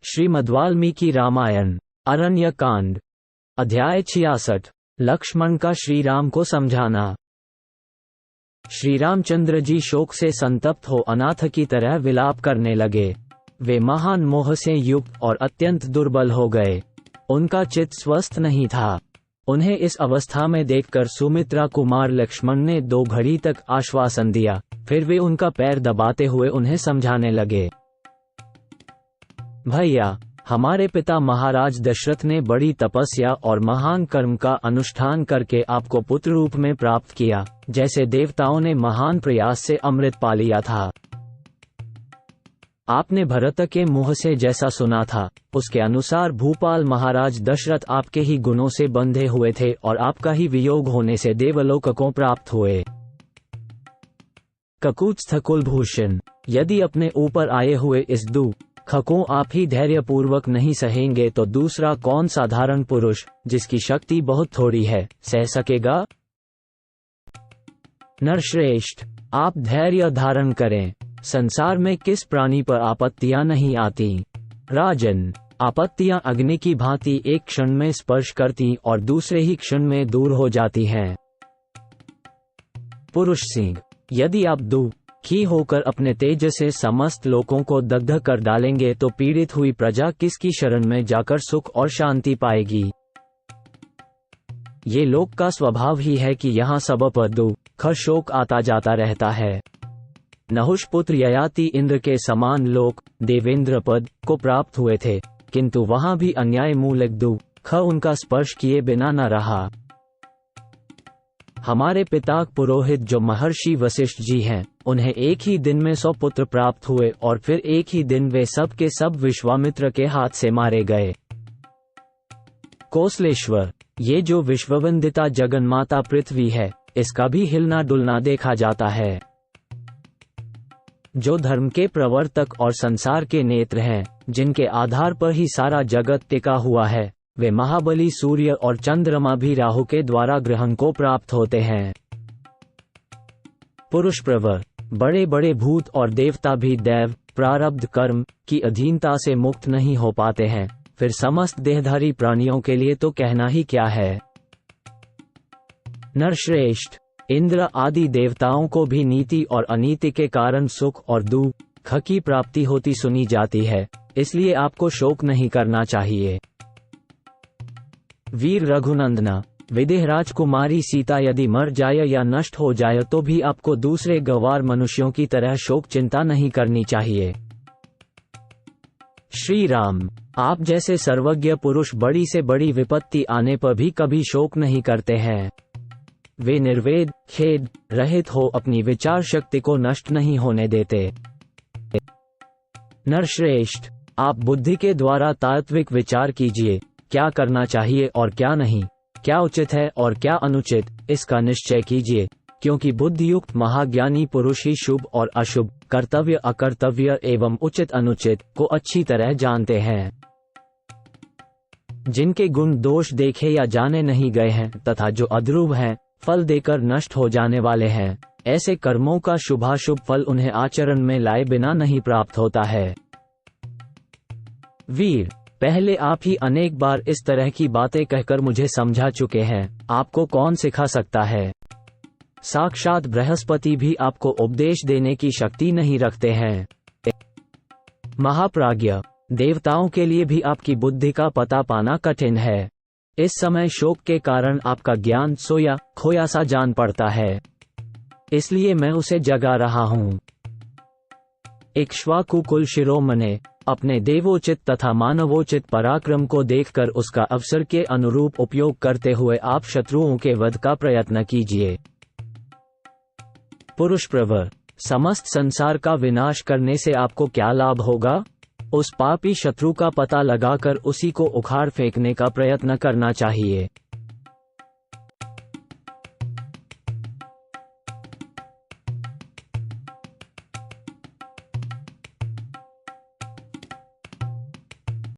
श्रीमद्वाल्मीकि रामायण अरण्य कांड अध्याय 66 लक्ष्मण का श्री राम को समझाना। श्री रामचंद्र जी शोक से संतप्त हो अनाथ की तरह विलाप करने लगे। वे महान मोह से युक्त और अत्यंत दुर्बल हो गए। उनका चित्त स्वस्थ नहीं था। उन्हें इस अवस्था में देखकर सुमित्रा कुमार लक्ष्मण ने 2 घड़ी तक आश्वासन दिया। फिर वे उनका पैर दबाते हुए उन्हें समझाने लगे। भैया, हमारे पिता महाराज दशरथ ने बड़ी तपस्या और महान कर्म का अनुष्ठान करके आपको पुत्र रूप में प्राप्त किया, जैसे देवताओं ने महान प्रयास से अमृत पा लिया था। आपने भरत के मुंह से जैसा सुना था, उसके अनुसार भूपाल महाराज दशरथ आपके ही गुणों से बंधे हुए थे और आपका ही वियोग होने से देवलोक को प्राप्त हुए। ककुत्स्थ कुलभूषण, यदि अपने ऊपर आए हुए इस दुख को आप ही धैर्यपूर्वक नहीं सहेंगे तो दूसरा कौन साधारण पुरुष, जिसकी शक्ति बहुत थोड़ी है, सह सकेगा? नरश्रेष्ठ, आप धैर्य धारण करें। संसार में किस प्राणी पर आपत्तियां नहीं आती। राजन, आपत्तियां अग्नि की भांति एक क्षण में स्पर्श करती और दूसरे ही क्षण में दूर हो जाती हैं। पुरुष सिंह, यदि आप दुखी होकर अपने तेज से समस्त लोगों को दग्ध कर डालेंगे तो पीड़ित हुई प्रजा किसकी शरण में जाकर सुख और शांति पाएगी? ये लोक का स्वभाव ही है कि यहाँ सब पर दुख शोक आता जाता रहता है। नहुष पुत्र ययाति इंद्र के समान लोक देवेंद्र पद को प्राप्त हुए थे, किंतु वहां भी अन्याय मूलक दुख उनका स्पर्श किए बिना न रहा। हमारे पिता पुरोहित जो महर्षि वशिष्ठ जी हैं, उन्हें एक ही दिन में 100 पुत्र प्राप्त हुए और फिर एक ही दिन वे सब के सब विश्वामित्र के हाथ से मारे गए। कौशलेश्वर, ये जो विश्ववंदिता जगन्माता पृथ्वी है, इसका भी हिलना डुलना देखा जाता है। जो धर्म के प्रवर्तक और संसार के नेत्र हैं, जिनके आधार पर ही सारा जगत टिका हुआ है, वे महाबली सूर्य और चंद्रमा भी राहु के द्वारा ग्रहण को प्राप्त होते हैं। पुरुष प्रवर, बड़े बड़े भूत और देवता भी दैव प्रारब्ध कर्म की अधीनता से मुक्त नहीं हो पाते हैं, फिर समस्त देहधारी प्राणियों के लिए तो कहना ही क्या है। नरश्रेष्ठ, इंद्र आदि देवताओं को भी नीति और अनीति के कारण सुख और दुख की प्राप्ति होती सुनी जाती है, इसलिए आपको शोक नहीं करना चाहिए। वीर रघुनंदना, विदेह राजकुमारी सीता यदि मर जाए या नष्ट हो जाए तो भी आपको दूसरे गंवार मनुष्यों की तरह शोक चिंता नहीं करनी चाहिए। श्री राम, आप जैसे सर्वज्ञ पुरुष बड़ी से बड़ी विपत्ति आने पर भी कभी शोक नहीं करते हैं। वे निर्वेद खेद रहित हो अपनी विचार शक्ति को नष्ट नहीं होने देते। नरश्रेष्ठ, आप बुद्धि के द्वारा तात्विक विचार कीजिए, क्या करना चाहिए और क्या नहीं, क्या उचित है और क्या अनुचित, इसका निश्चय कीजिए, क्योंकि बुद्धियुक्त महाज्ञानी पुरुष ही शुभ और अशुभ, कर्तव्य अकर्तव्य एवं उचित अनुचित को अच्छी तरह जानते हैं। जिनके गुण दोष देखे या जाने नहीं गए हैं तथा जो अध्रुव हैं, फल देकर नष्ट हो जाने वाले हैं, ऐसे कर्मों का शुभाशुभ फल उन्हें आचरण में लाए बिना नहीं प्राप्त होता है। वीर, पहले आप ही अनेक बार इस तरह की बातें कहकर मुझे समझा चुके हैं, आपको कौन सिखा सकता है? साक्षात बृहस्पति भी आपको उपदेश देने की शक्ति नहीं रखते हैं। महाप्राज्ञ, देवताओं के लिए भी आपकी बुद्धि का पता पाना कठिन है। इस समय शोक के कारण आपका ज्ञान सोया खोया सा जान पड़ता है, इसलिए मैं उसे जगा रहा हूँ। इक्ष्वाकु कुल शिरोमणे, अपने देवोचित तथा मानवोचित पराक्रम को देखकर उसका अवसर के अनुरूप उपयोग करते हुए आप शत्रुओं के वध का प्रयत्न कीजिए। पुरुष प्रवर, समस्त संसार का विनाश करने से आपको क्या लाभ होगा? उस पापी शत्रु का पता लगाकर उसी को उखाड़ फेंकने का प्रयत्न करना चाहिए।